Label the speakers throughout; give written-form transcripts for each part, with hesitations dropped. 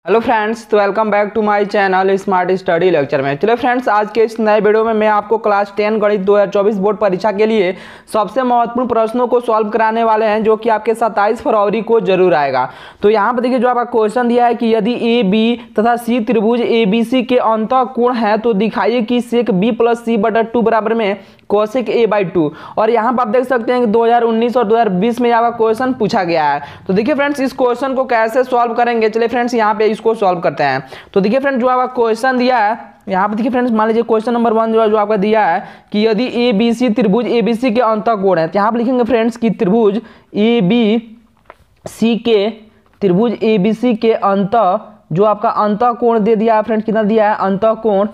Speaker 1: Hello friends, तो welcome back to my channel smart study lecture में। चलो friends, आज के इस नए वीडियो में मैं आपको क्लास 10 गणित 2024 बोर्ड परीक्षा के लिए सबसे महत्वपूर्ण प्रश्नों को सॉल्व कराने वाले हैं, जो कि आपके 27 फरवरी को जरूर आएगा। तो यहाँ पर देखिए, जो आपका क्वेश्चन दिया है कि यदि ए बी तथा सी त्रिभुज ए बी सी के अंतःकोण है तो दिखाइए कि सेक बी प्लस सी बटा 2 बराबर में कोसेक ए बाई 2। और यहाँ पर आप देख सकते हैं कि 2019 और 2020 में यहाँ क्वेश्चन पूछा गया है। तो देखिए फ्रेंड्स, इस क्वेश्चन को कैसे सॉल्व करेंगे, चलिए फ्रेंड्स यहाँ पे इसको सॉल्व करते हैं। तो देखिए फ्रेंड्स, जो आपका क्वेश्चन दिया है यहाँ पे देखिए फ्रेंड्स, मान लीजिए क्वेश्चन नंबर 1 जो आपका दिया है कि यदि ए बी सी त्रिभुज ए बी सी के अंतःकोण है, तो यहाँ पे लिखेंगे फ्रेंड्स कि त्रिभुज ए बी सी के अंत जो आपका अंतःकोण दे दिया है फ्रेंड्स, कितना दिया है अंतःकोण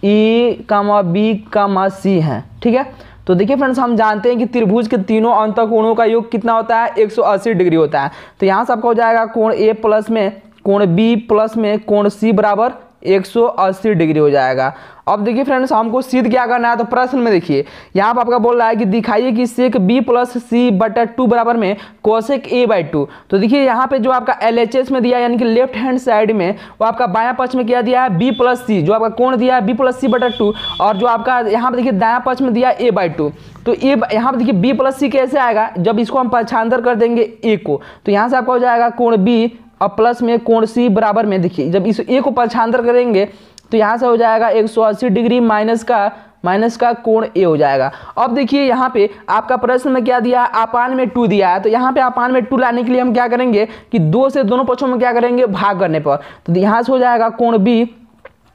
Speaker 1: ए कामा बी कामा सी है। ठीक है, तो देखिए फ्रेंड्स, हम जानते हैं कि त्रिभुज के तीनों अंतःकोणों का योग कितना होता है, 180 डिग्री होता है। तो यहाँ से आपका हो जाएगा कोण ए प्लस में कोण बी प्लस में कोण सी बराबर 180 डिग्री हो जाएगा। अब देखिए फ्रेंड्स, हमको सिद्ध क्या करना है, तो प्रश्न में देखिए यहाँ पर आपका बोल रहा है कि दिखाइए कि सेक बी प्लस सी बटा 2 बराबर में कोसेक ए बाई 2। तो देखिए यहाँ पे जो आपका LHS में दिया है, यानी कि लेफ्ट हैंड साइड में, वो आपका बायां पक्ष में क्या दिया है, बी प्लस सी, जो आपका कोण दिया है बी प्लस सी बटा 2, और जो आपका यहाँ पे देखिए दायां पक्ष में दिया है ए बाई 2। तो ए यहाँ पे देखिए बी प्लस सी कैसे आएगा, जब इसको हम पक्षांतर कर देंगे ए को, तो यहाँ से आपका हो जाएगा कोण बी और प्लस में कोण सी बराबर में, देखिए जब इस ए को पक्षांतर करेंगे तो यहाँ से हो जाएगा 180 डिग्री माइनस का कोण ए हो जाएगा। अब देखिए यहाँ पे आपका प्रश्न में क्या दिया है, अपान में 2 दिया है। तो यहाँ पे अपान में 2 लाने के लिए हम क्या करेंगे कि 2 से दोनों पक्षों में क्या करेंगे, भाग करने पर। तो यहाँ से हो जाएगा कोण बी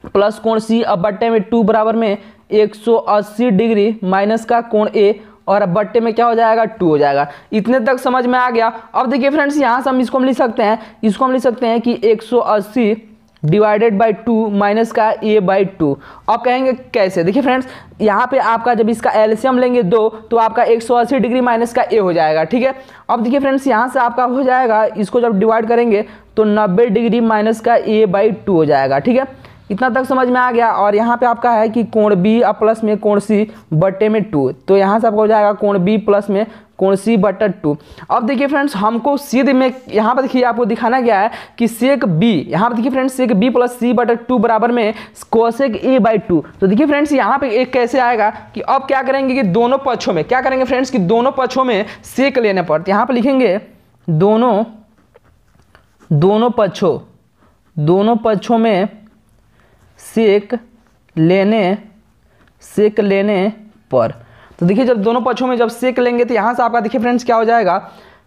Speaker 1: प्लस कोण सी अब बट्टे में 2 बराबर में 180 डिग्री माइनस का कोण ए, और अब बट्टे में क्या हो जाएगा 2 हो जाएगा। इतने तक समझ में आ गया। अब देखिए फ्रेंड्स, यहाँ से हम इसको लिख सकते हैं कि 180 डिवाइडेड बाई 2 माइनस का ए बाई 2। अब कहेंगे कैसे, देखिए फ्रेंड्स, यहाँ पे आपका जब इसका एलसीएम लेंगे 2 तो आपका 180 डिग्री माइनस का ए हो जाएगा। ठीक है, अब देखिए फ्रेंड्स, यहाँ से आपका हो जाएगा, इसको जब डिवाइड करेंगे तो 90 डिग्री माइनस का ए बाई 2 हो जाएगा। ठीक है, इतना तक समझ में आ गया। और यहाँ पे आपका है कि कोण बी प्लस में कोण सी बट्टे में 2, तो यहाँ से आपको हो जाएगा कोण बी प्लस में कोण सी बट्टा 2। अब देखिए फ्रेंड्स, हमको सीधे में यहाँ पर देखिए आपको दिखाना गया है कि सेक बी, यहाँ पर देखिए फ्रेंड्स सेक बी प्लस सी बटा 2 बराबर में कोसेक ए बाई 2। तो देखिए फ्रेंड्स, यहाँ पे एक कैसे आएगा कि अब क्या करेंगे कि दोनों पक्षों में क्या करेंगे फ्रेंड्स, कि दोनों पक्षों में सेक लेने पर। यहाँ पर लिखेंगे दोनों पक्षों में सेक लेने पर। तो देखिए जब दोनों पक्षों में जब सेक लेंगे तो यहाँ से आपका देखिए फ्रेंड्स क्या हो जाएगा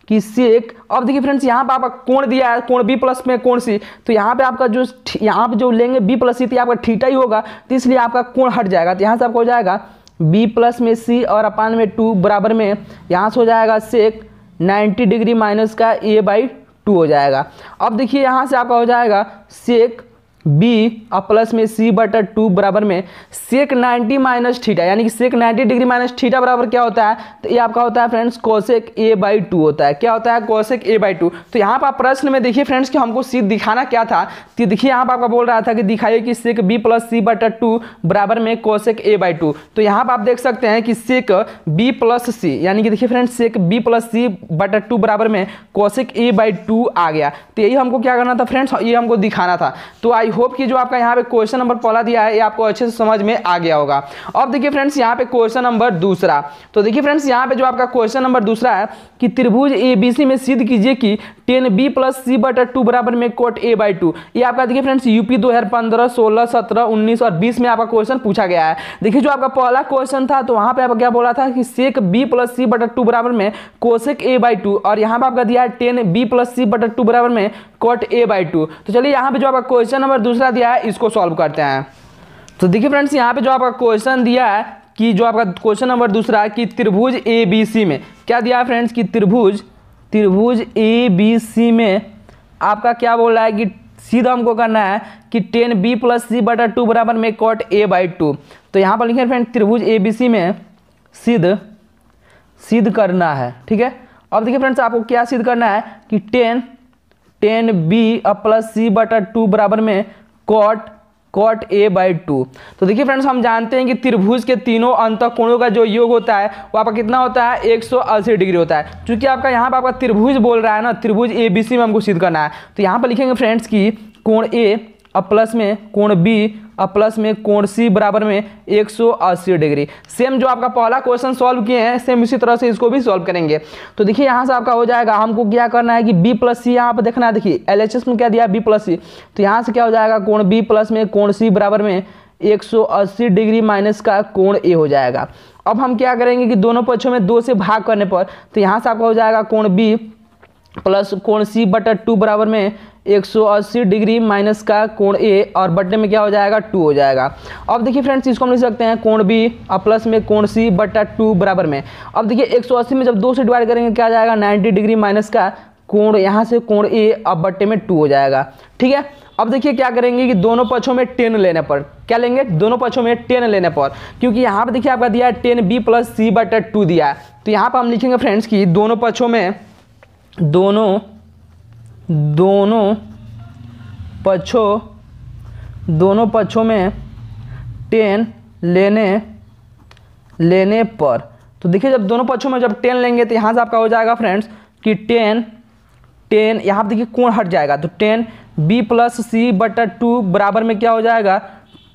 Speaker 1: कि सेक। अब देखिए फ्रेंड्स, यहाँ पे आपका कोण दिया है कोण बी प्लस में कोण सी, तो यहाँ पे आपका यहाँ पे जो लेंगे बी प्लस सी तो आपका थीटा ही होगा, तो इसलिए आपका कोण हट जाएगा। तो यहाँ से आपको हो जाएगा बी प्लस में सी और अपान में 2 बराबर में, यहाँ से हो जाएगा सेक 90 डिग्री माइनस का ए बाई 2 हो जाएगा। अब देखिए यहाँ से आपका हो जाएगा सेक बी और प्लस में सी बटा 2 बराबर में सेक 90 माइनस थीटा, यानी कि सेक 90 डिग्री माइनस थीटा बराबर क्या होता है, तो ये आपका होता है फ्रेंड्स कोसेक ए बाई 2 होता है। क्या होता है, कोसेक ए बाई 2। तो यहाँ पर प्रश्न में देखिए फ्रेंड्स कि हमको सीध दिखाना क्या था, तो देखिए यहाँ पर आपका बोल रहा था कि दिखाइए कि सेक बी प्लस सी बटा 2 बराबर में कोसेक ए बाई 2। तो यहाँ पर आप देख सकते हैं कि सेक बी प्लस सी, यानी कि देखिए फ्रेंड्स सेक बी प्लस सी बटा 2 बराबर में कोसेक ए बाई 2 आ गया। तो यही हमको क्या करना था फ्रेंड्स, ये हमको दिखाना था। तो आई होप कि जो आपका यहाँ पे क्वेश्चन नंबर पहला दिया है ये आपको अच्छे से समझ में आ गया होगा। अब देखिए फ्रेंड्स, यहाँ पे क्वेश्चन नंबर दूसरा। तो देखिए फ्रेंड्स, यहाँ पे जो आपका क्वेश्चन नंबर दूसरा है कि त्रिभुज एबीसी में सिद्ध कीजिए कि 10b प्लस सी बटा 2 बराबर में कोट ए बाई 2। ये आपका देखिए फ्रेंड्स यूपी 2015, 16, 17, 19 और 20 में आपका क्वेश्चन पूछा गया है। देखिए जो आपका पहला क्वेश्चन था तो वहां पे आपका क्या बोला था कि सेक बी प्लस सी बटा 2 बराबर में कोसेक ए बाई 2, और यहाँ पे आपका दिया है 10b प्लस सी बटा 2 बराबर में कोट ए बाई 2। तो चलिए यहाँ पे जो आपका क्वेश्चन नंबर दूसरा दिया है इसको सॉल्व करते हैं। तो देखिए फ्रेंड्स, यहाँ पे जो आपका क्वेश्चन दिया है कि जो आपका क्वेश्चन नंबर दूसरा है कि त्रिभुज एबीसी में क्या दिया है फ्रेंड्स, कि त्रिभुज एबीसी में आपका क्या बोल रहा है कि सीधा हमको करना है कि 10b प्लस सी बटा 2 बराबर में कोट ए बाई 2। तो यहाँ पर लिखे फ्रेंड्स त्रिभुज एबीसी में सिद्ध करना है। ठीक है, अब देखिए फ्रेंड्स आपको क्या सिद्ध करना है कि 10b प्लस सी बटा 2 बराबर में कोट ए बाई 2। तो देखिए फ्रेंड्स, हम जानते हैं कि त्रिभुज के तीनों अंतःकोणों का जो योग होता है वो आपका कितना होता है, 180 डिग्री होता है। क्योंकि आपका यहाँ पर आपका त्रिभुज बोल रहा है ना, त्रिभुज एबीसी में हमको सिद्ध करना है। तो यहाँ पर लिखेंगे फ्रेंड्स कि कोण ए और प्लस में कोण बी और प्लस में कोण सी बराबर में 180 डिग्री। सेम जो आपका पहला क्वेश्चन सॉल्व किए हैं सेम इसी तरह से इसको भी सॉल्व करेंगे। तो देखिए यहाँ से आपका हो जाएगा, हमको क्या करना है कि बी प्लस सी यहाँ पर देखना है। देखिए LHS में क्या दिया है बी प्लस सी, तो यहाँ से क्या हो जाएगा कोण बी प्लस में कोण सी बराबर में 180 डिग्री माइनस का कोण ए हो जाएगा। अब हम क्या करेंगे कि दोनों पक्षों में 2 से भाग करने पर, तो यहाँ से आपका हो जाएगा कोण बी प्लस कोण सी बटा 2 बराबर में 180 डिग्री माइनस का कोण ए और बटे में क्या हो जाएगा 2 हो जाएगा। अब देखिए फ्रेंड्स इसको हम लिख सकते हैं कोण बी और प्लस में कोण सी बटा 2 बराबर में, अब देखिए 180 में जब 2 से डिवाइड करेंगे क्या आ जाएगा 90 डिग्री माइनस का कोण यहाँ से कोण ए और बटे में 2 हो जाएगा। ठीक है, अब देखिए क्या करेंगे कि दोनों पक्षों में 10 लेने पर, क्या लेंगे दोनों पक्षों में 10 लेने पर, क्योंकि यहाँ पर देखिए आपका दिया है 10 बी प्लस सी बटा 2 दिया है, तो यहाँ पर हम लिखेंगे फ्रेंड्स कि दोनों पक्षों में दोनों पक्षों में 10 लेने पर, तो देखिए जब दोनों पक्षों में जब 10 लेंगे तो यहाँ से आपका हो जाएगा फ्रेंड्स कि 10 यहाँ पर देखिए कोण हट जाएगा, तो 10 बी प्लस सी बटा 2 बराबर में क्या हो जाएगा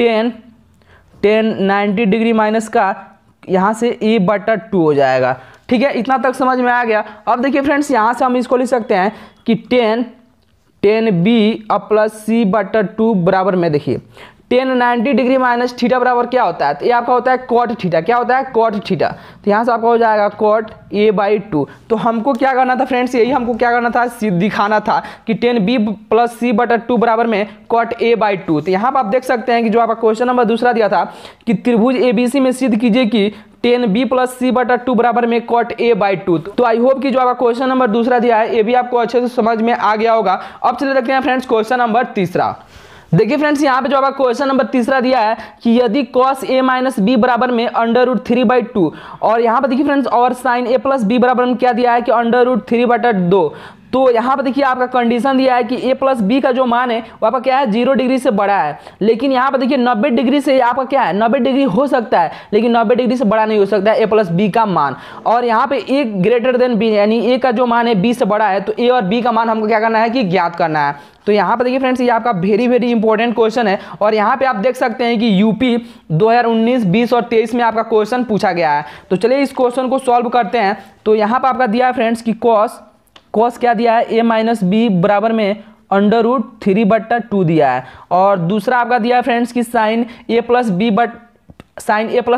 Speaker 1: 10 90 डिग्री माइनस का यहाँ से ए बटा 2 हो जाएगा। ठीक है, इतना तक समझ में आ गया। अब देखिए फ्रेंड्स यहाँ से हम इसको लिख सकते हैं कि 10 बी और प्लस सी बटा 2 बराबर में, देखिए 10 90 डिग्री माइनस थीटा बराबर क्या होता है, तो ये आपका होता है कॉट थीटा। क्या होता है कॉट थीटा, तो यहाँ से आपका हो जाएगा कॉट ए बाई 2। तो हमको क्या करना था फ्रेंड्स, यही हमको क्या करना था दिखाना था कि 10 बी प्लस सी बटा 2 बराबर में कॉट ए बाई 2। तो यहाँ पर आप देख सकते हैं कि जो आपका क्वेश्चन नंबर दूसरा दिया था कि त्रिभुज ABC में सिद्ध कीजिए कि 10 बी प्लस सी बटा 2 बराबर में कॉट ए बाई 2। तो आई होप कि जो आपका क्वेश्चन नंबर दूसरा दिया है ये भी आपको अच्छे से समझ में आ गया होगा। अब चलिए देखते हैं फ्रेंड्स क्वेश्चन नंबर तीसरा। देखिए फ्रेंड्स यहाँ पे जो आपका क्वेश्चन नंबर तीसरा दिया है कि यदि cos a माइनस बी बराबर में √3/2, और यहाँ पर देखिए फ्रेंड्स और sin a प्लस बी बराबर में क्या दिया है कि √3/2, तो यहाँ पर देखिए आपका कंडीशन दिया है कि a प्लस बी का जो मान है वो आपका क्या है 0 डिग्री से बड़ा है, लेकिन यहाँ पर देखिए 90 डिग्री से आपका क्या है 90 डिग्री हो सकता है, लेकिन 90 डिग्री से बड़ा नहीं हो सकता है a प्लस बी का मान। और यहाँ पे a ग्रेटर देन b, यानी a का जो मान है b से बड़ा है, तो a और b का मान हमको क्या करना है कि ज्ञात करना है। तो यहाँ पर देखिए फ्रेंड्स ये आपका वेरी इंपॉर्टेंट क्वेश्चन है, और यहाँ पे आप देख सकते हैं कि यूपी 2019, 20 और 23 में आपका क्वेश्चन पूछा गया है। तो चलिए इस क्वेश्चन को सॉल्व करते हैं। तो यहाँ पर आपका दिया है फ्रेंड्स कि cos क्या दिया है a माइनस बी बराबर में √3/2 दिया है, और दूसरा आपका दिया है फ्रेंड्स कि sin a प्लस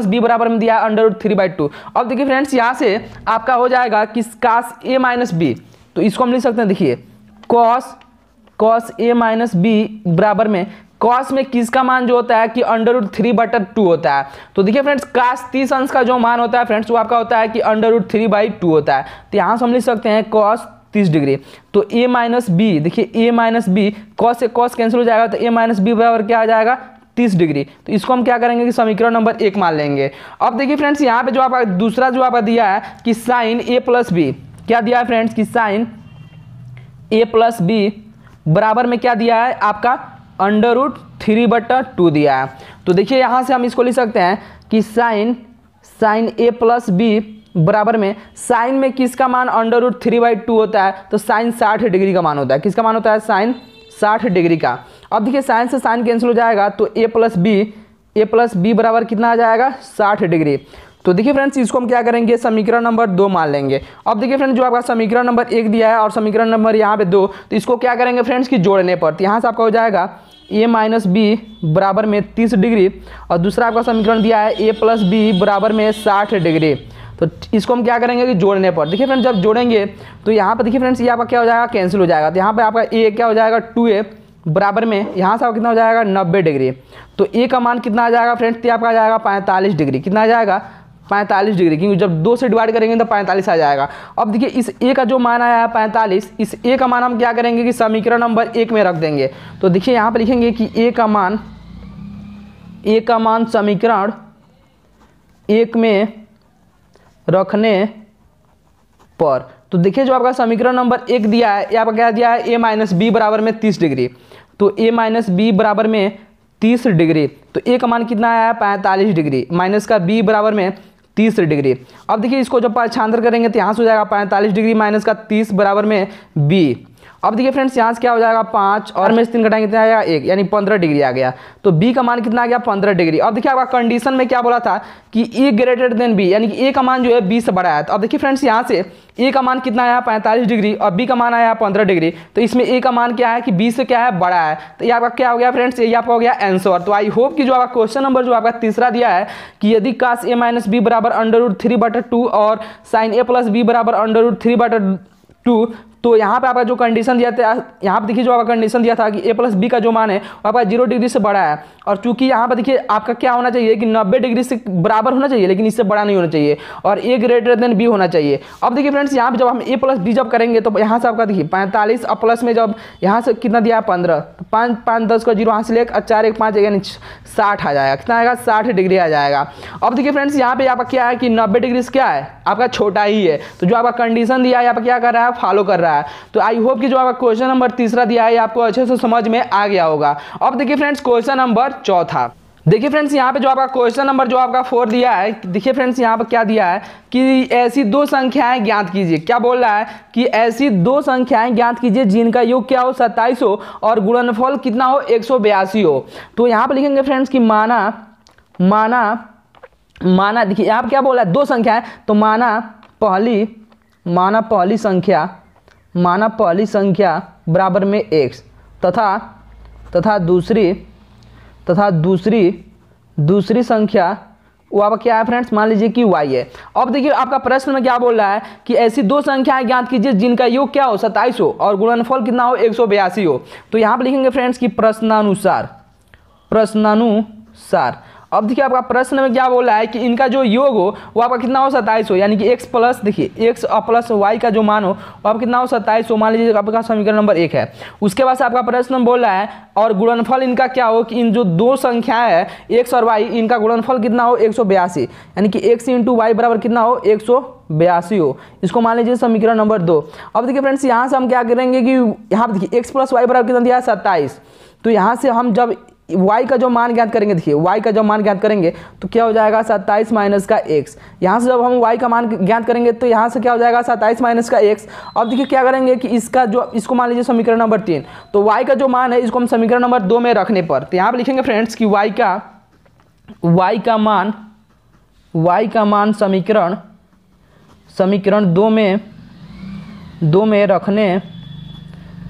Speaker 1: बी बराबर में दिया है √3/2। अब देखिए फ्रेंड्स यहाँ से आपका हो जाएगा कि cos a माइनस बी, तो इसको हम लिख सकते हैं, देखिए cos a माइनस बी बराबर में cos में किसका मान जो होता है कि √3/2 होता है। तो देखिए फ्रेंड्स cos 30 अंश का जो मान होता है फ्रेंड्स वो आपका होता है कि √3/2 होता है। तो यहाँ से हम लिख सकते हैं cos 30 डिग्री। तो a माइनस बी, देखिए a माइनस बी cos से cos कैंसिल हो जाएगा, तो a माइनस बी बराबर क्या आ जाएगा 30 डिग्री। तो इसको हम क्या करेंगे कि समीकरण नंबर 1 मान लेंगे। अब देखिए फ्रेंड्स यहाँ पे जो आपका दूसरा जो आपका दिया है कि sin a प्लस बी, क्या दिया है फ्रेंड्स कि sin a प्लस बी बराबर में क्या दिया है आपका √3/2 दिया है। तो देखिए यहाँ से हम इसको लिख सकते हैं कि sin a प्लस बी बराबर में साइन में किसका मान √3/2 होता है, तो साइन 60 डिग्री का मान होता है। किसका मान होता है साइन 60 डिग्री का। अब देखिए साइन से साइन कैंसिल हो जाएगा, तो a प्लस बी बराबर कितना आ जाएगा 60 डिग्री। तो देखिए फ्रेंड्स इसको हम क्या करेंगे समीकरण नंबर 2 मान लेंगे। अब देखिए फ्रेंड्स जो आपका समीकरण नंबर 1 दिया है और समीकरण नंबर यहाँ पे 2, तो इसको क्या करेंगे फ्रेंड्स की जोड़ने पर, तो यहाँ से आपका हो जाएगा a माइनस बी बराबर में 30 डिग्री, और दूसरा आपका समीकरण दिया है a प्लस बी बराबर में 60 डिग्री। तो इसको हम क्या करेंगे कि जोड़ने पर, देखिए फ्रेंड्स जब जोड़ेंगे तो यहाँ पर देखिए फ्रेंड्स ये आपका क्या हो जाएगा कैंसिल हो जाएगा। तो यहाँ पे आपका a क्या हो जाएगा 2a बराबर में यहाँ से आपका कितना हो जाएगा 90 डिग्री। तो a का मान कितना आ जाएगा फ्रेंड्स, आपका आ जाएगा 45 डिग्री। कितना आ जाएगा 45 डिग्री, क्योंकि जब 2 से डिवाइड करेंगे तो 45 आ जाएगा। अब देखिए इस a का जो मान आया है 45, इस a का मान हम क्या करेंगे कि समीकरण नंबर 1 में रख देंगे। तो देखिए यहाँ पर लिखेंगे कि a का मान समीकरण 1 में रखने पर, तो देखिए जो आपका समीकरण नंबर 1 दिया है, ये आपका क्या दिया है a माइनस बी बराबर में 30 डिग्री। तो a माइनस बी बराबर में 30 डिग्री, तो a का मान कितना आया है 45 डिग्री, माइनस का b बराबर में 30 डिग्री। अब देखिए इसको जब पाछांतर करेंगे तो यहाँ से हो जाएगा 45 डिग्री माइनस का 30 बराबर में b। अब देखिए फ्रेंड्स यहाँ से क्या हो जाएगा 5 और में से 3 घटाएंगे कितना आ जाएगा 1, यानी 15 डिग्री आ गया। तो बी का मान कितना आ गया 15 डिग्री। अब देखिए आपका कंडीशन में क्या बोला था कि ए ग्रेटर देन बी, यानी कि ए का मान जो है बी से बड़ा है। तो अब देखिए फ्रेंड्स यहाँ से ए का मान कितना आया 45 डिग्री और बी का मान आया 15 डिग्री। तो इसमें ए का मान क्या है कि बी से क्या है बड़ा है। तो ये आपका क्या हो गया फ्रेंड्स, ये आपका हो गया आंसर। तो आई होप कि जो आपका क्वेश्चन नंबर जो आपका तीसरा दिया है कि यदि cos a माइनस बी बराबर √3/2 और sin a प्लस बी बराबर √3/2, तो यहाँ पे आपका जो कंडीशन दिया था, यहाँ पे देखिए जो आपका कंडीशन दिया था कि a प्लस बी का जो मान है वो आपका 0 डिग्री से बड़ा है। और चूंकि यहाँ पर देखिए आपका क्या होना चाहिए कि 90 डिग्री से बराबर होना चाहिए, लेकिन इससे बड़ा नहीं होना चाहिए और a ग्रेटर देन b होना चाहिए। अब देखिए फ्रेंड्स यहाँ पे जब हम a प्लस बी जब करेंगे तो यहाँ से आपका देखिए 45 और प्लस में जब यहाँ से कितना दिया है 15, तो 5 5 10 का 0 यहाँ से लेकर 4 1 5 यानी 60 आ जाएगा। कितना आएगा 60 डिग्री आ जाएगा। अब देखिए फ्रेंड्स यहाँ पे आपका क्या है कि 90 डिग्री से क्या है आपका छोटा ही है। तो जो आपका कंडीशन दिया है यहाँ पर क्या कर रहा है फॉलो कर रहा है। तो आई होप कि जो आपका क्वेश्चन नंबर तीसरा दिया है आपको अच्छे से समझ में आ गया होगा। अब देखिए फ्रेंड्स क्वेश्चन नंबर चौथा, देखिए फ्रेंड्स यहाँ पे जो आपका क्वेश्चन नंबर जो आपका 4 दिया है, देखिए फ्रेंड्स यहाँ पे क्या दिया है कि ऐसी दो संख्याएं ज्ञात कीजिए। क्या बोल रहा है कि ऐसी दो संख्याएं ज्ञात कीजिए जिनका योग क्या हो 27 हो और गुणनफल कितना हो 182 हो। तो यहाँ पे लिखेंगे फ्रेंड्स कि माना देखिए यहाँ पे क्या बोला है दो संख्या है, तो माना पहली संख्या बराबर में x तथा दूसरी संख्या वो आपका क्या है फ्रेंड्स मान लीजिए कि y है। अब देखिए आपका प्रश्न में क्या बोल रहा है कि ऐसी दो संख्याएं ज्ञात कीजिए जिनका योग क्या हो 27 हो और गुणनफल कितना हो 182 हो। तो यहाँ पे लिखेंगे फ्रेंड्स कि प्रश्नानुसार। अब देखिए आपका प्रश्न में क्या बोल रहा है कि इनका जो योग हो वो आपका कितना हो 27 हो, यानी कि x प्लस देखिए x प्लस y का जो मान हो वो आपका कितना हो 27 हो। मान लीजिए आपका समीकरण नंबर 1 है। उसके बाद से आपका प्रश्न बोल रहा है और गुणनफल इनका क्या हो कि इन जो दो संख्याएं है x और y इनका गुणनफल कितना हो 182, यानी कि x इंटू वाई बराबर कितना हो 182 हो। इसको मान लीजिए समीकरण नंबर 2। अब देखिए फ्रेंड्स यहाँ से हम क्या करेंगे कि यहाँ पर देखिए x प्लस वाई बराबर कितना दिया है 27। तो यहाँ से हम जब y का जो मान ज्ञात करेंगे, देखिए y का जो मान ज्ञात करेंगे तो क्या हो जाएगा 27 माइनस का x। यहाँ से जब हम y का मान ज्ञात करेंगे तो यहाँ से क्या हो जाएगा 27 माइनस का x। अब देखिए क्या करेंगे कि इसको मान लीजिए समीकरण नंबर 3। तो y का जो मान है इसको हम समीकरण नंबर 2 में रखने पर तो यहाँ पर लिखेंगे फ्रेंड्स कि y का मान समीकरण 2 में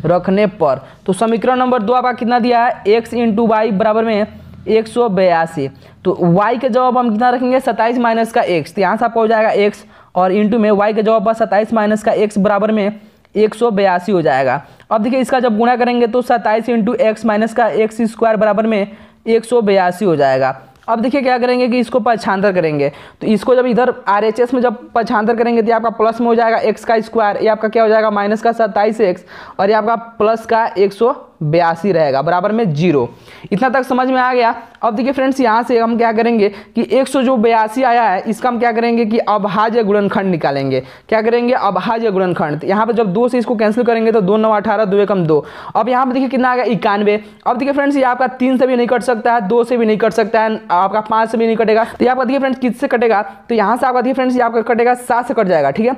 Speaker 1: रखने पर तो समीकरण नंबर 2 आपका कितना दिया है x इंटू वाई बराबर में 182। तो y के जवाब हम कितना रखेंगे 27 माइनस का x। तो यहाँ से आपका हो जाएगा x और इंटू में y के जवाब पर 27 माइनस का x बराबर में 182 हो जाएगा। अब देखिए इसका जब गुणा करेंगे तो 27 इंटू एक्स माइनस का x स्क्वायर बराबर में 182 हो जाएगा। अब देखिए क्या करेंगे कि इसको पक्षांतर करेंगे। तो इसको जब इधर RHS में जब पक्षांतर करेंगे तो आपका प्लस में हो जाएगा x का स्क्वायर, ये आपका क्या हो जाएगा माइनस का 27x और ये आपका प्लस का 182 रहेगा बराबर में 0। इतना तक समझ में आ गया। अब देखिए फ्रेंड्स यहाँ से हम क्या करेंगे कि 182 आया है इसका हम क्या करेंगे कि अभाज्य गुणनखंड निकालेंगे। क्या करेंगे अभाज्य गुणनखंड। तो यहाँ पर जब 2 से इसको कैंसिल करेंगे तो 2 9 18 2 एकम 2। अब यहाँ पर देखिए कितना आ गया 91। अब देखिए फ्रेंड्स ये आपका 3 से भी नहीं कट सकता है, 2 से भी नहीं कट सकता है, आपका 5 से भी नहीं कटेगा। तो आपका देखिए फ्रेंड्स किससे कटेगा तो यहाँ से आपका देखिए फ्रेंड्स ये आपका कटेगा 7 से कट जाएगा। ठीक है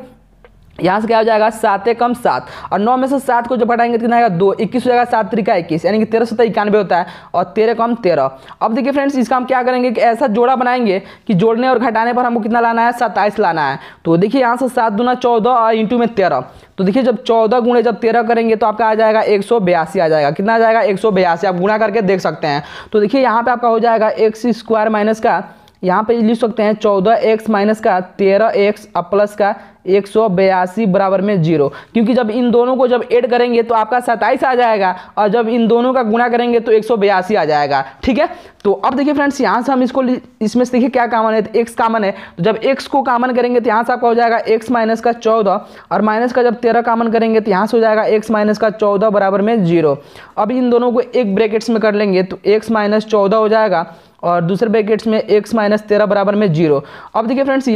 Speaker 1: यहाँ से क्या हो जाएगा 7 एकम 7 और 9 में से 7 को जब घटाएंगे कितना आएगा 2, 21 हो जाएगा 7 त्रिका 21, यानी कि 13 7 91 होता है और 13 कम 13। अब देखिए फ्रेंड्स इसका हम क्या करेंगे कि ऐसा जोड़ा बनाएंगे कि जोड़ने और घटाने पर हमको कितना लाना है 27 लाना है। तो देखिए यहाँ से 7 दूना 14 और इंटू में 13। तो देखिए जब 14 गुणे जब 13 करेंगे तो आपका आ जाएगा 182 आ जाएगा। कितना आ जाएगा 182, आप गुणा करके देख सकते हैं। तो देखिए यहाँ पे आपका हो जाएगा x स्क्वायर माइनस का यहाँ पे लिख सकते हैं 14x माइनस का 13x और प्लस का 182 बराबर में 0, क्योंकि जब इन दोनों को जब ऐड करेंगे तो आपका 27 आ जाएगा और जब इन दोनों का गुणा करेंगे तो 182 आ जाएगा। ठीक है तो अब देखिए फ्रेंड्स यहाँ से हम इसमें से देखिए क्या कॉमन है तो x कॉमन है। तो जब x को कॉमन करेंगे तो यहाँ से आपका हो जाएगा x माइनस का 14 और माइनस का जब 13 कॉमन करेंगे तो यहाँ से हो जाएगा x माइनस का 14 बराबर में 0। अब इन दोनों को एक ब्रैकेट्स में कर लेंगे तो x माइनस 14 हो जाएगा और दूसरे ब्रैकेट्स में x माइनस 13 बराबर में 0। अब देखिए फ्रेंड्स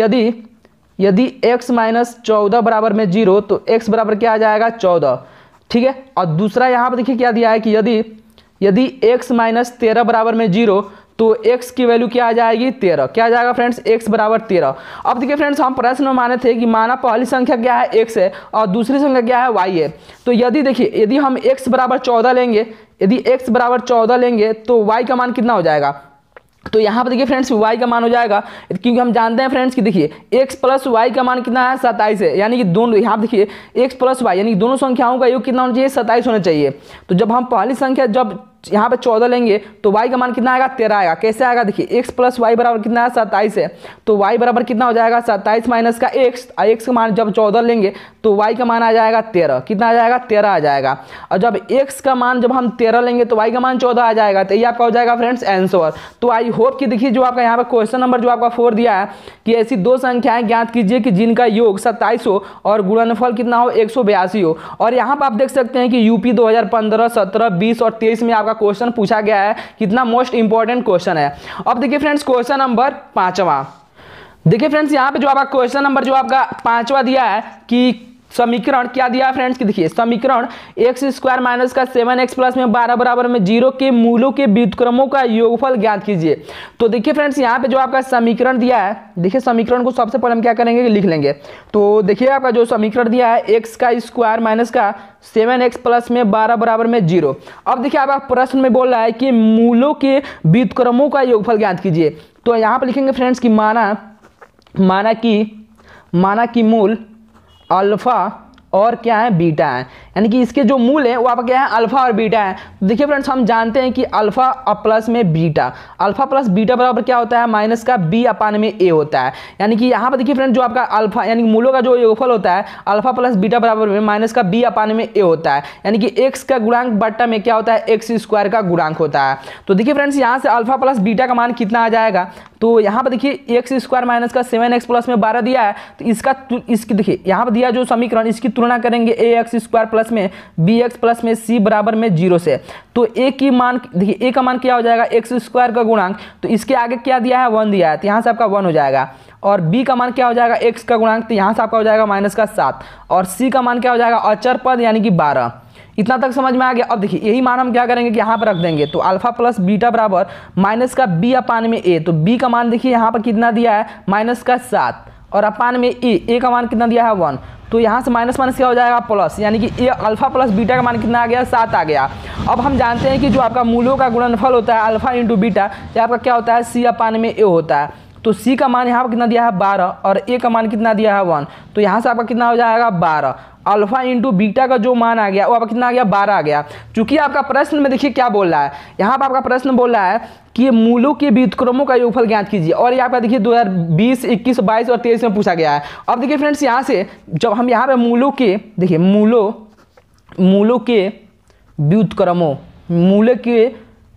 Speaker 1: यदि x माइनस 14 बराबर में 0 तो x बराबर क्या आ जाएगा 14। ठीक है और दूसरा यहाँ पर देखिए क्या दिया है कि यदि x माइनस 13 बराबर में 0 तो x की वैल्यू क्या आ जाएगी 13। क्या आ जाएगा फ्रेंड्स x बराबर 13। अब देखिए फ्रेंड्स हम प्रश्न में माने थे कि माना पहली संख्या क्या है x है और दूसरी संख्या क्या है y है। तो यदि देखिए यदि हम x बराबर 14 लेंगे, यदि x बराबर 14 लेंगे तो y का मान कितना हो जाएगा। तो यहाँ पर देखिए फ्रेंड्स y का मान हो जाएगा, क्योंकि हम जानते हैं फ्रेंड्स कि देखिए x प्लस वाई का मान कितना है 27 है, यानी कि दोनों यहाँ देखिए x प्लस वाई यानी कि दोनों संख्याओं का योग कितना होना चाहिए 27 होना चाहिए। तो जब हम पहली संख्या जब यहाँ पे 14 लेंगे तो y का मान कितना आएगा 13 आएगा। कैसे आएगा देखिए x प्लस वाई बराबर कितना है 27 है, तो y बराबर कितना हो जाएगा 27 माइनस का x, x का मान जब 14 लेंगे तो y का मान आ जाएगा 13। कितना आ जाएगा 13 आ जाएगा। और जब x का मान जब हम 13 लेंगे तो y का मान 14 आ जाएगा। तो ये आपका हो जाएगा फ्रेंड्स आंसर। तो आई होप कि देखिए जो आपका यहाँ पे क्वेश्चन नंबर जो आपका 4 दिया है कि ऐसी दो संख्याएं ज्ञात कीजिए कि जिनका योग 27 हो और गुणनफल कितना हो 182 हो। और यहाँ पर आप देख सकते हैं कि यूपी 2015, 17, 20 और 23 में आपका क्वेश्चन पूछा गया है। कितना मोस्ट इंपॉर्टेंट क्वेश्चन है। अब देखिए फ्रेंड्स क्वेश्चन नंबर 5वां, देखिए फ्रेंड्स यहाँ पे जो आपका क्वेश्चन नंबर जो आपका 5वां दिया है कि समीकरण क्या दिया है फ्रेंड्स कि देखिए समीकरण एक्स स्क्वायर माइनस का 7x प्लस में 12 बराबर में 0 के मूलों के व्युत्क्रमों का योगफल ज्ञात कीजिए। तो देखिए फ्रेंड्स यहाँ पे जो आपका समीकरण दिया है, देखिए समीकरण को सबसे पहले हम क्या करेंगे कि लिख लेंगे। तो देखिए आपका जो समीकरण दिया है एक्स का स्क्वायर माइनस का 7x प्लस में 12 बराबर में 0। अब देखिए आपका प्रश्न में बोल रहा है कि मूलों के व्युत्क्रमों का योगफल ज्ञात कीजिए। तो यहाँ पर लिखेंगे फ्रेंड्स कि माना कि मूल अल्फा और क्या है बीटा है, यानी कि इसके जो मूल है वो आपका क्या है अल्फा और बीटा है। तो देखिए फ्रेंड्स हम जानते हैं कि अल्फा प्लस में बीटा, अल्फा प्लस बीटा बराबर क्या होता है माइनस का b अपान में a होता है। यानी कि यहाँ पर देखिए फ्रेंड्स जो आपका अल्फा यानी कि मूलों का जो योगफल होता है अल्फा प्लस बीटा बराबर में माइनस का b अपान में a होता है, यानी कि x का गुणांक बट्टा में क्या होता है एक्स स्क्वायर का गुणांक होता है। तो देखिए फ्रेंड्स यहाँ से अल्फा प्लस बीटा का मान कितना आ जाएगा। तो यहाँ पर देखिए एक्स स्क्वायर माइनस का 7x प्लस में 12 दिया है, तो इसकी देखिए यहाँ पर दिया जो समीकरण इसकी तुलना करेंगे ax स्क्वायर प्लस में bx प्लस में c बराबर में 0 से। तो a की मान देखिए a का मान क्या हो जाएगा एक्स स्क्वायर का गुणांक, तो इसके आगे क्या दिया है 1 दिया है, तो यहाँ से आपका 1 हो जाएगा। और b का मान क्या हो जाएगा x का गुणांक, तो यहाँ से आपका हो जाएगा माइनस का 7। और c का मान क्या हो जाएगा अचर पद यानी कि 12। इतना तक समझ में आ गया। अब देखिए यही मान हम क्या करेंगे कि यहाँ पर रख देंगे। तो अल्फा प्लस बीटा बराबर माइनस का b अपान में a, तो b का मान देखिए यहाँ पर कितना दिया है माइनस का 7 और अपान में a का मान कितना दिया है 1। तो यहाँ से माइनस माइनस क्या हो जाएगा प्लस, यानी कि a अल्फा प्लस बीटा का मान कितना आ गया 7 आ गया। अब हम जानते हैं कि जो आपका मूलों का गुणनफल होता है अल्फा इंटू बीटा, ये आपका क्या होता है c अपान में a होता है। तो c का मान यहाँ पर कितना दिया है 12 और a का मान कितना दिया है 1। तो यहाँ से आपका कितना हो जाएगा 12। अल्फा इंटू बीटा का जो मान आ गया वो आपका कितना आ गया 12 आ गया। चूंकि आपका प्रश्न में देखिए क्या बोल रहा है, यहाँ पर आपका प्रश्न बोल रहा है कि मूलों के व्युत्क्रमों का योगफल ज्ञात कीजिए। और ये आपका देखिए 2020, 21, 22 और 23 में पूछा गया है। अब देखिए फ्रेंड्स यहाँ से जब हम यहाँ पे मूलों के देखिए मूलों के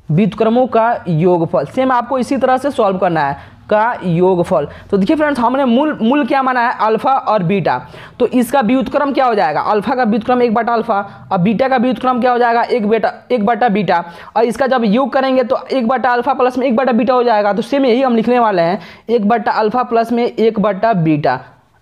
Speaker 1: व्युत्क्रमों का योगफल सेम आपको इसी तरह से सॉल्व करना है का योगफल। तो देखिए फ्रेंड्स हमने मूल क्या माना है अल्फा और बीटा, तो इसका व्युत्क्रम क्या हो जाएगा अल्फा का व्युत्क्रम 1 बटा अल्फा और बीटा का व्युत्क्रम क्या हो जाएगा 1 बटा बीटा। और इसका जब योग करेंगे तो 1 बटा अल्फा प्लस में 1 बटा बीटा हो जाएगा। तो सेम यही हम लिखने वाले हैं 1 बटा अल्फा प्लस में 1 बटा बीटा।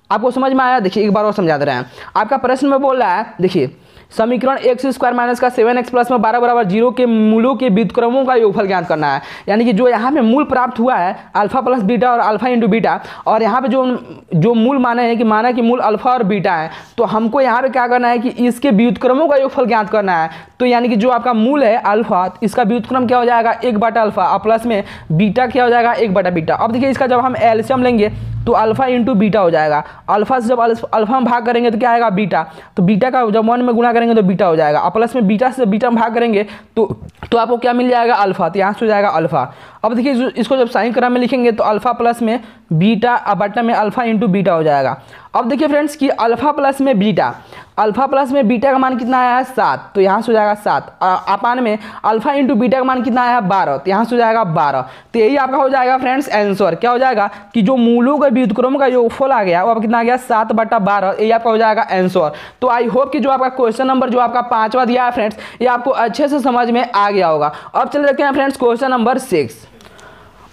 Speaker 1: आपको समझ में आया। देखिए एक बार और समझा दे रहे हैं। आपका प्रश्न में बोल रहा है देखिए समीकरण एक्स स्क्वायर माइनस का 7x प्लस में 12 बराबर 0 के मूलों के व्युत्क्रमों का योगफल ज्ञात करना है। यानी कि जो यहाँ पे मूल प्राप्त हुआ है अल्फा प्लस बीटा और अल्फा इंटू बीटा, और यहाँ पे जो मूल माने हैं कि माना कि मूल अल्फा और बीटा है, तो हमको यहाँ पे क्या करना है कि इसके व्युत्क्रमों का योगफल ज्ञात करना है। तो यानी कि जो आपका मूल है अल्फा, इसका व्युत्क्रम क्या हो जाएगा 1 बटा अल्फा और प्लस में बीटा क्या हो जाएगा 1 बटा बीटा। अब देखिए इसका जब हम एलसीएम लेंगे तो अल्फा इंटू बीटा हो जाएगा। अल्फा से जब अल्फा में भाग करेंगे तो क्या आएगा बीटा, तो बीटा का जब 1 में गुणा करेंगे तो बीटा हो जाएगा। और प्लस में बीटा से बीटा में भाग करेंगे तो आपको क्या मिल जाएगा अल्फा, तो यहाँ से हो जाएगा अल्फा। अब देखिए इसको जब साइन क्रम में लिखेंगे तो अल्फा प्लस में बीटा और बटा में अल्फा इंटू बीटा हो जाएगा। अब देखिए फ्रेंड्स कि अल्फा प्लस में बीटा का मान कितना आया है 7, तो यहाँ से हो जाएगा 7। अपान में अल्फा इंटू बीटा का मान कितना आया है 12, तो यहाँ से हो जाएगा 12। तो यही आपका हो जाएगा फ्रेंड्स आंसर। क्या हो जाएगा कि जो मूलों का व्युत्क्रम का योगफल आ गया वो आपका कितना आ गया 7 बटा 12, यही आपका हो जाएगा आंसर। तो आई होप कि जो आपका क्वेश्चन नंबर जो आपका 5वां दिया है फ्रेंड्स ये आपको अच्छे से समझ में आ गया होगा। अब चले देखते हैं फ्रेंड्स क्वेश्चन नंबर 6।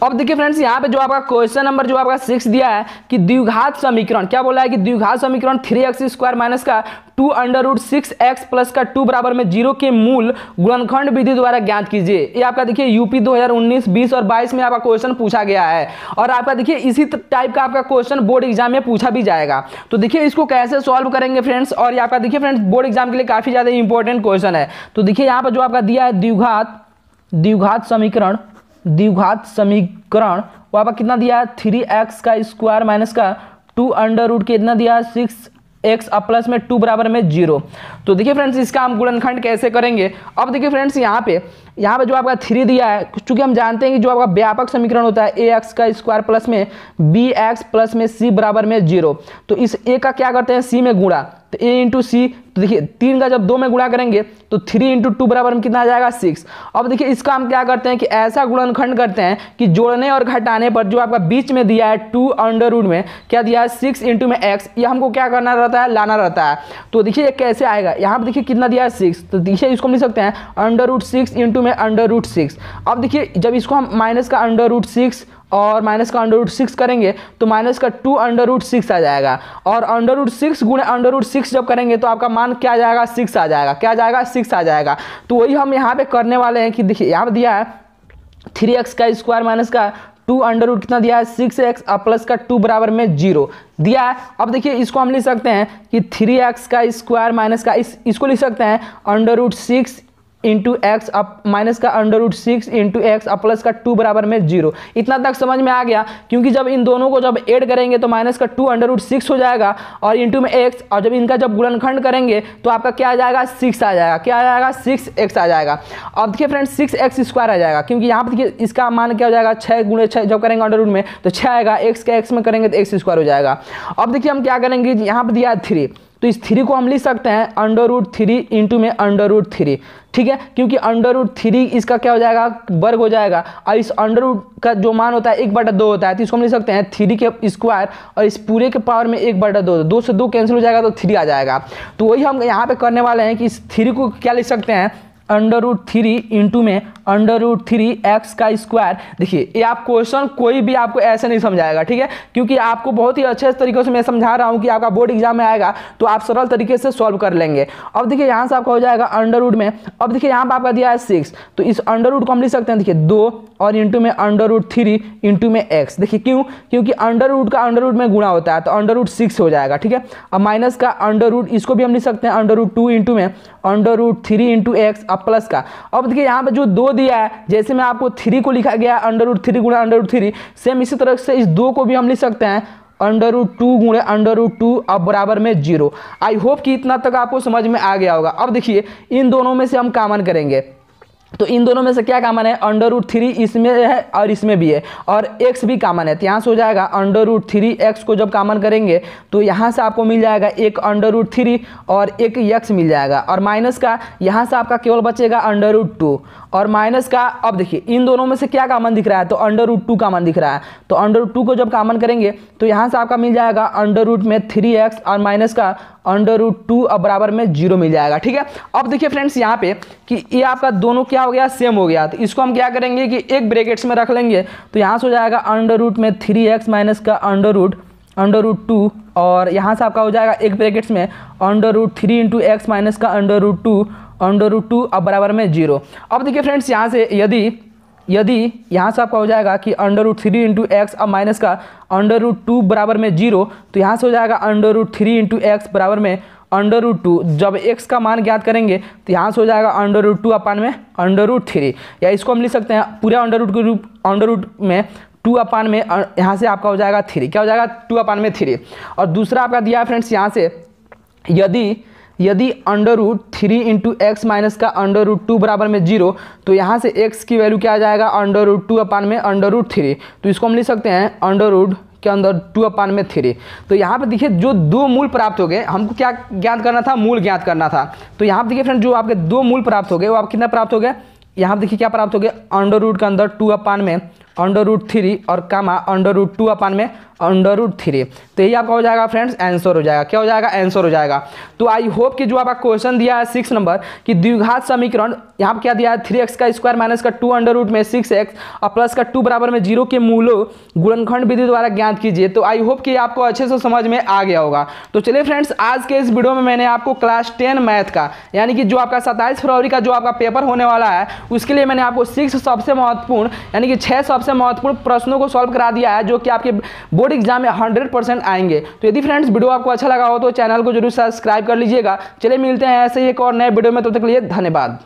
Speaker 1: अब देखिए फ्रेंड्स यहाँ पे जो आपका क्वेश्चन नंबर जो आपका 6 दिया है कि द्विघात समीकरण, क्या बोला है कि द्विघात समीकरण 3x² माइनस का 2 अंडर रूट 6x प्लस का 2 बराबर में 0 के मूल गुणनखंड विधि द्वारा ज्ञात कीजिए। ये आपका देखिए यूपी 2019, 20 और 22 में आपका क्वेश्चन पूछा गया है और आपका देखिए इसी टाइप का आपका क्वेश्चन बोर्ड एग्जाम में पूछा भी जाएगा। तो देखिए इसको कैसे सॉल्व करेंगे फ्रेंड्स, और ये आपका देखिए फ्रेंड्स बोर्ड एग्जाम के लिए काफी ज्यादा इंपॉर्टेंट क्वेश्चन है। तो देखिए यहाँ पर जो आपका दिया है द्विघात समीकरण वो आपका कितना दिया है 3x² माइनस का 2 अंडर रूट कितना दिया है 6x अब प्लस में 2 बराबर में 0। तो देखिए फ्रेंड्स इसका हम गुणनखंड कैसे करेंगे। अब देखिए फ्रेंड्स यहाँ पे जो आपका 3 दिया है, चूंकि हम जानते हैं कि जो आपका व्यापक समीकरण होता है ax² प्लस में bx प्लस में c बराबर में 0, तो इस a का क्या करते हैं c में गुणा, तो a इंटू सी, तो देखिए 3 का जब 2 में गुणा करेंगे तो 3 इंटू 2 बराबर में कितना आ जाएगा 6। अब देखिए इसका हम क्या करते हैं कि ऐसा गुणनखंड करते हैं कि जोड़ने और घटाने पर जो आपका बीच में दिया है 2 अंडर रूट में क्या दिया है 6 इंटू में x, ये हमको क्या करना रहता है, लाना रहता है। तो देखिए ये कैसे आएगा, यहाँ पर देखिए कितना दिया है 6, तो देखिए इसको हम लिख सकते हैं अंडर रूट 6 इंटू में अंडर रूट 6। अब देखिए जब इसको हम माइनस का अंडर रूट 6 और माइनस का अंडर रूट 6 करेंगे तो माइनस का 2 अंडर रूट 6 आ जाएगा, और अंडर रूट 6 गुणे अंडर रूट 6 जब करेंगे तो आपका मान क्या आ जाएगा 6 आ जाएगा, क्या आ जाएगा 6 आ जाएगा। तो वही हम यहाँ पे करने वाले हैं कि देखिए यहाँ पे दिया है 3x² माइनस का 2 अंडर रूट कितना दिया है 6x अब प्लस का 2 बराबर में 0 दिया है। अब देखिए इसको हम लिख सकते हैं कि 3x² माइनस का इसको लिख सकते हैं अंडर रूट 6 इंटू एक्स अब माइनस का अंडर रूट 6 इंटू एक्स अब प्लस का 2 बराबर में 0। इतना तक समझ में आ गया, क्योंकि जब इन दोनों को जब ऐड करेंगे तो माइनस का 2 अंडर रूट 6 हो जाएगा और इंटू में एक्स, और जब इनका जब गुणनखंड करेंगे तो आपका क्या आ जाएगा 6 आ जाएगा, क्या आ जाएगा 6x आ जाएगा। अब देखिए फ्रेंड्स 6x² आ जाएगा, क्योंकि यहाँ पर देखिए इसका मान क्या हो जाएगा 6 गुणे 6 जब करेंगे अंडर रूट में तो 6 आएगा, एक्स का एक्स में करेंगे तो x² हो जाएगा। अब देखिए हम क्या करेंगे, यहाँ पर दिया है 3, तो इस 3 को हम लिख सकते हैं अंडर रूट 3 इंटू में अंडर रूट 3, ठीक है, क्योंकि अंडर रूट 3 इसका क्या हो जाएगा वर्ग हो जाएगा, और इस अंडर रूट का जो मान होता है 1/2 होता है, तो इसको हम लिख सकते हैं 3 के स्क्वायर और इस पूरे के पावर में 1/2, 2 से 2 कैंसिल हो जाएगा तो 3 आ जाएगा। तो वही हम यहाँ पे करने वाले हैं कि इस 3 को क्या लिख सकते हैं अंडर रूट 3 इंटू में अंडर रूट 3x²। देखिए ये आप क्वेश्चन कोई भी आपको ऐसे नहीं समझाएगा, ठीक है, क्योंकि आपको बहुत ही अच्छे तरीके से मैं समझा रहा हूँ कि आपका बोर्ड एग्जाम में आएगा तो आप सरल तरीके से सॉल्व कर लेंगे। अब देखिए यहाँ से आपका हो जाएगा अंडर रूट में, अब देखिए यहाँ पर आपका दिया है 6, तो इस अंडर रूट को हम लिख सकते हैं देखिए 2 और इंटू में अंडर रूट 3 इंटू में x। देखिए क्यों, क्योंकि अंडर रूट का अंडर रूट में गुणा होता है तो अंडर रूट 6 हो जाएगा, ठीक है। अब माइनस का अंडर रूट, इसको भी हम लिख सकते हैं अंडर रूट 2 इंटू में अंडर रूट 3 इंटू एक्स अब प्लस का। अब देखिए यहाँ पे जो 2 दिया है, जैसे में आपको 3 को लिखा गया अंडर रूट 3 गुणा अंडर रूट 3, सेम इसी तरह से इस 2 को भी हम लिख सकते हैं अंडर रूट 2 गुणे अंडर रूट 2 अब बराबर में 0। आई होप कि इतना तक आपको समझ में आ गया होगा। अब देखिए इन दोनों में से हम कॉमन करेंगे, तो इन दोनों में से क्या कॉमन है, अंडर रूट 3 इसमें है और इसमें भी है, और x भी कॉमन है, तो यहाँ से हो जाएगा अंडर रूट 3x को जब कॉमन करेंगे तो यहाँ से आपको मिल जाएगा एक अंडर रूट 3 और एक x मिल जाएगा, और माइनस का यहाँ से आपका केवल बचेगा अंडर रूट 2 और माइनस का। अब देखिए इन दोनों में से क्या कॉमन दिख रहा है, तो अंडर रूट 2 कॉमन दिख रहा है, तो अंडर रूट 2 को जब कॉमन करेंगे तो यहाँ से आपका मिल जाएगा अंडर रूट में 3x और माइनस का अंडर रूट 2 अब बराबर में 0 मिल जाएगा, ठीक है। अब देखिए फ्रेंड्स यहाँ पे कि ये आपका दोनों क्या हो गया, सेम हो गया, तो इसको हम क्या करेंगे कि एक ब्रैकेट्स में रख लेंगे, तो यहाँ से हो जाएगा अंडर रूट में 3x माइनस का अंडर रूट 2, और यहाँ से आपका हो जाएगा एक ब्रैकेट्स में under root 3 into x minus का अंडर रूट 2 अब बराबर में 0। अब देखिए फ्रेंड्स यहाँ से यदि यहाँ से आपका हो जाएगा कि अंडर रूट 3 इंटू एक्स अब माइनस का अंडर रूट 2 बराबर में 0, तो यहाँ से हो जाएगा अंडर रूट 3 इंटू एक्स बराबर में अंडर रूट 2। जब x का मान ज्ञात करेंगे तो यहाँ से हो जाएगा अंडर रूट 2 अपान में अंडर रूट 3, या इसको हम लिख सकते हैं पूरे अंडर रूट के रूप अंडर रूट में 2 अपान में यहाँ से आपका हो जाएगा 3, क्या हो जाएगा 2 अपान में 3। और दूसरा आपका दिया है फ्रेंड्स यहाँ से यदि under root 3 into x minus का अंडर रूट 2 बराबर में 0, तो यहाँ से x की वैल्यू क्या आ जाएगा अंडर रूट 2 अपान में अंडर रूट 3, तो इसको हम लिख सकते हैं अंडर रूट के अंदर 2 अपान में 3। तो यहाँ पे देखिए जो 2 मूल प्राप्त हो गए, हमको क्या ज्ञात करना था, मूल ज्ञात करना था। तो यहाँ पे देखिए फ्रेंड जो आपके 2 मूल प्राप्त हो गए वो आप कितना प्राप्त हो गए, यहाँ पे देखिए क्या प्राप्त हो गया अंडर रूट के अंदर 2 अपान में √3 और कामा √2 अपन में √3। तो यही आपका हो जाएगा फ्रेंड्स आंसर हो जाएगा। क्या हो जाएगा? आंसर हो जाएगा। तो आई होप कि जो आपका क्वेश्चन दिया है 6 नंबर कि द्विघात समीकरण यहाँ पर क्या दिया है 3x का स्क्वायर माइनस का 2 अंडर रूट में 6x और प्लस का 2 बराबर में 0 के मूलों गुणनखंड विधि द्वारा ज्ञात कीजिए। तो आई होप कि आपको अच्छे से समझ में आ गया होगा। तो चलिए फ्रेंड्स, आज के इस वीडियो में मैंने आपको क्लास 10 मैथ का यानी कि जो आपका 27 फरवरी का जो आपका पेपर होने वाला है उसके लिए मैंने आपको 6 सबसे महत्वपूर्ण यानी कि 6 सबसे महत्वपूर्ण प्रश्नों को सॉल्व करा दिया है जो कि आपके बोर्ड एग्जाम में 100% आएंगे। तो यदि फ्रेंड्स वीडियो आपको अच्छा लगा हो तो चैनल को जरूर सब्सक्राइब कर लीजिएगा। चलिए मिलते हैं ऐसे ही एक और नए वीडियो में, तब तक के लिए धन्यवाद।